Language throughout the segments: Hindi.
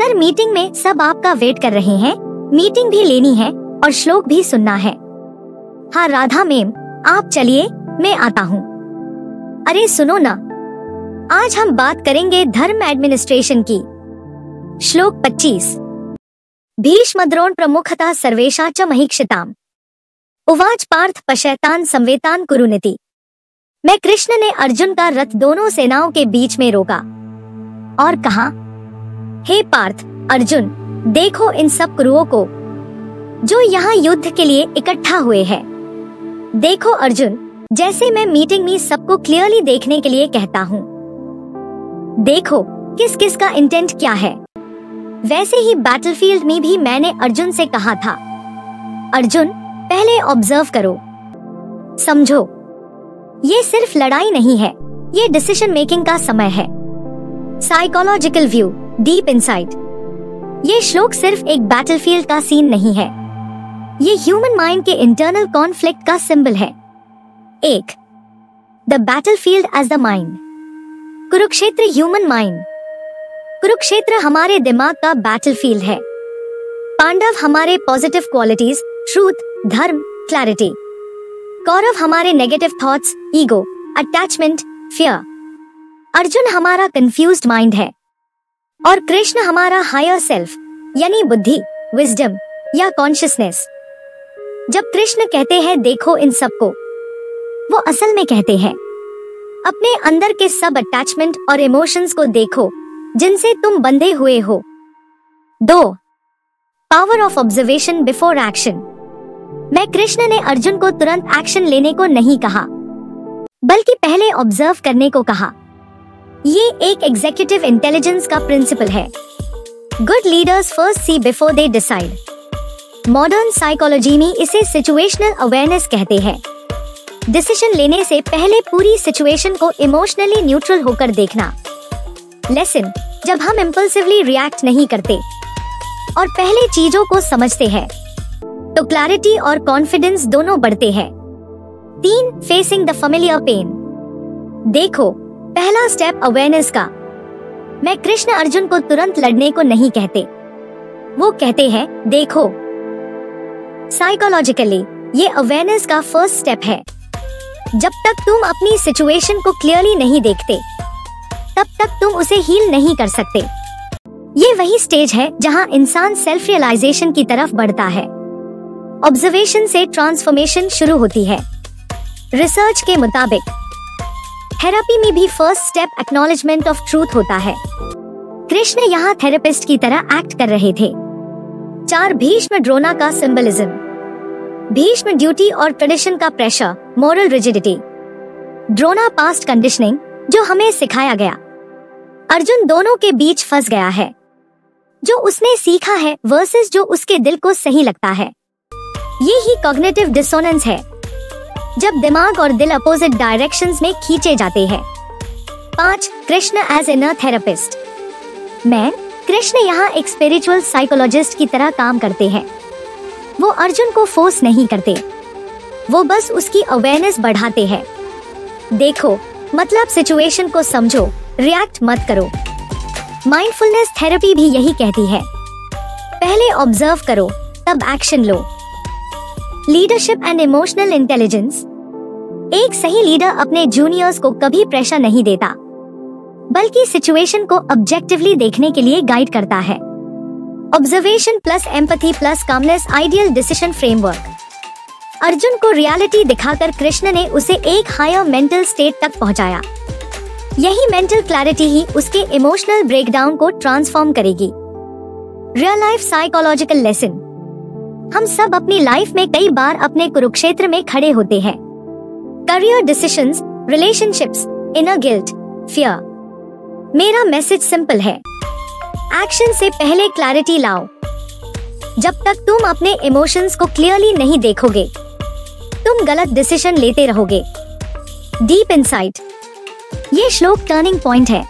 सर मीटिंग में सब आपका वेट कर रहे हैं, मीटिंग भी लेनी है और श्लोक भी सुनना है। हाँ राधा मैम, आप चलिए, मैं आता हूँ। अरे सुनो ना, आज हम बात करेंगे धर्म एडमिनिस्ट्रेशन की। श्लोक 25। भीष्मद्रोण प्रमुखता सर्वेशा च महीक्षिताम् उवाच पार्थ पश्यतान् संवेतान् कुरुनिति। मैं कृष्ण ने अर्जुन का रथ दोनों सेनाओं के बीच में रोका और कहा, हे पार्थ, अर्जुन, देखो इन सब कुरुओं को जो यहाँ युद्ध के लिए इकट्ठा हुए हैं। देखो अर्जुन, जैसे मैं मीटिंग में सबको क्लियरली देखने के लिए कहता हूँ, देखो किस किस का इंटेंट क्या है। वैसे ही बैटलफील्ड में भी मैंने अर्जुन से कहा था, अर्जुन पहले ऑब्जर्व करो, समझो, ये सिर्फ लड़ाई नहीं है, ये डिसीजन मेकिंग का समय है। Psychological view, deep insight. ये श्लोक सिर्फ एक बैटलफील्ड का सीन नहीं है, ये ह्यूमन माइंड के इंटरनल कॉन्फ्लिक्ट का सिंबल है। 1. The battlefield as the mind. Kurukshetra human mind. Kurukshetra हमारे दिमाग का बैटलफील्ड है। पांडव हमारे positive qualities, truth, dharma, clarity. Kaurav हमारे negative thoughts, ego, attachment, fear. Arjun हमारा कंफ्यूज्ड माइंड है और कृष्ण हमारा हायर सेल्फ यानी बुद्धि, विजडम या कॉन्शियसनेस। जब कृष्ण कहते हैं देखो इन सबको, वो असल में कहते हैं अपने अंदर के सब अटैचमेंट और इमोशंस को देखो जिनसे तुम बंधे हुए हो। 2. Power of observation before action. मैं कृष्ण ने अर्जुन को तुरंत एक्शन लेने को नहीं कहा, बल्कि पहले ऑब्जर्व करने को कहा। ये एक एग्जीक्यूटिव इंटेलिजेंस का प्रिंसिपल है। Good leaders first see before they decide. Modern psychology में इसे सिचुएशनल अवेयरनेस कहते हैं। डिसीजन लेने से पहले पूरी सिचुएशन को इमोशनली न्यूट्रल होकर देखना। लेसन, जब हम इम्पल्सिवली रिएक्ट नहीं करते और पहले चीजों को समझते हैं, तो क्लैरिटी और कॉन्फिडेंस दोनों बढ़ते हैं। 3. Facing the familiar pain. देखो, पहला स्टेप अवेयरनेस का। मैं कृष्ण अर्जुन को तुरंत लड़ने को नहीं कहते, वो कहते हैं देखो। साइकोलॉजिकली ये अवेयरनेस का फर्स्ट स्टेप है। जब तक तुम अपनी सिचुएशन को क्लियरली नहीं देखते, तब तक तुम उसे हील नहीं कर सकते। ये वही स्टेज है जहां इंसान सेल्फ रियलाइजेशन की तरफ बढ़ता है। ऑब्जर्वेशन से ट्रांसफॉर्मेशन शुरू होती है। रिसर्च के मुताबिक थेरेपी में भी first step acknowledgement of truth होता है। कृष्ण यहाँ थेरेपिस्ट की तरह एक्ट कर रहे थे। 4. भीष्म द्रोणा का सिंबलिज्म। भीष्म ड्यूटी और ट्रेडिशन का pressure, moral rigidity. Drona past conditioning, जो हमें सिखाया गया। अर्जुन दोनों के बीच फंस गया है, जो उसने सीखा है वर्सेस जो उसके दिल को सही लगता है। ये ही कॉग्निटिव डिसोनेंस है, जब दिमाग और दिल अपोजिट डायरेक्शंस में खींचे जाते हैं। 5. Krishna as inner therapist. Krishna यहाँ एक स्पिरिचुअल साइकोलॉजिस्ट की तरह काम करते हैं। वो अर्जुन को फोर्स नहीं करते, वो बस उसकी अवेयरनेस बढ़ाते हैं। देखो, मतलब सिचुएशन को समझो, रिएक्ट मत करो। माइंडफुलनेस थेरेपी भी यही कहती है, पहले ऑब्जर्व करो तब action low. Leadership and emotional intelligence. एक सही लीडर अपने जूनियर्स को कभी प्रेशर नहीं देता, बल्कि सिचुएशन को ऑब्जेक्टिवली देखने के लिए गाइड करता है। Observation plus empathy plus calmness, ideal decision framework. Arjun को रियलिटी दिखाकर कृष्ण ने उसे एक हायर मेंटल स्टेट तक पहुंचाया। यही मेंटल क्लैरिटी ही उसके इमोशनल ब्रेकडाउन को ट्रांसफॉर्म करेगी। Real life psychological lesson. हम सब अपनी लाइफ में कई बार अपने कुरुक्षेत्र में खड़े होते हैं। Career decisions, relationships, inner guilt, fear. मेरा मैसेज सिंपल है, एक्शन से पहले क्लैरिटी लाओ। जब तक तुम अपने इमोशंस को क्लियरली नहीं देखोगे, तुम गलत डिसीजन लेते रहोगे। Deep insight. ये श्लोक टर्निंग पॉइंट है,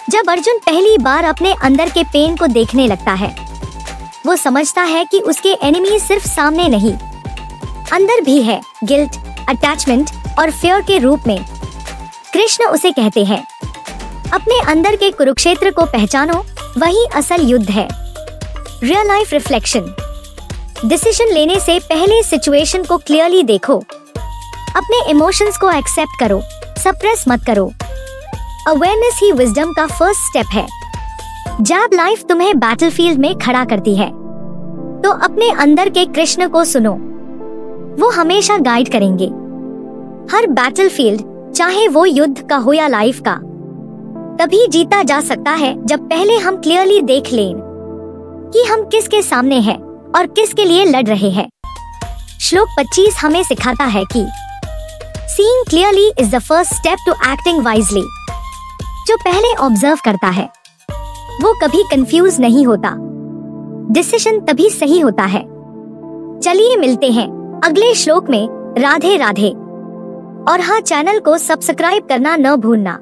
जब अर्जुन पहली बार अपने अंदर के पेन को देखने लगता है। वो समझता है कि उसके एनिमी सिर्फ सामने नहीं, अंदर भी है, गिल्ट, अटैचमेंट और फियर के रूप में। कृष्ण उसे कहते हैं, अपने अंदर के कुरुक्षेत्र को पहचानो वही असल युद्ध है। Real life reflection. डिसीजन लेने से पहले सिचुएशन को क्लियरली देखो। अपने इमोशंस को एक्सेप्ट करो, सप्रेस मत करो। अवेयरनेस ही विजडम का फर्स्ट स्टेप है। जब लाइफ तुम्हें बैटलफील्ड में खड़ा करती है तो अपने अंदर के कृष्ण को सुनो, वो हमेशा गाइड करेंगे। हर बैटलफील्ड, चाहे वो युद्ध का हो या लाइफ का, तभी जीता जा सकता है जब पहले हम क्लियरली देख लें कि हम किसके सामने हैं और किसके लिए लड़ रहे हैं। श्लोक 25 हमें सिखाता है कि seeing clearly is the first step to acting wisely. जो पहले ऑब्जर्व करता है वो कभी कंफ्यूज नहीं होता। डिसीजन तभी सही होता है। चलिए मिलते हैं अगले श्लोक में। राधे राधे। और हाँ, चैनल को सब्सक्राइब करना न भूलना।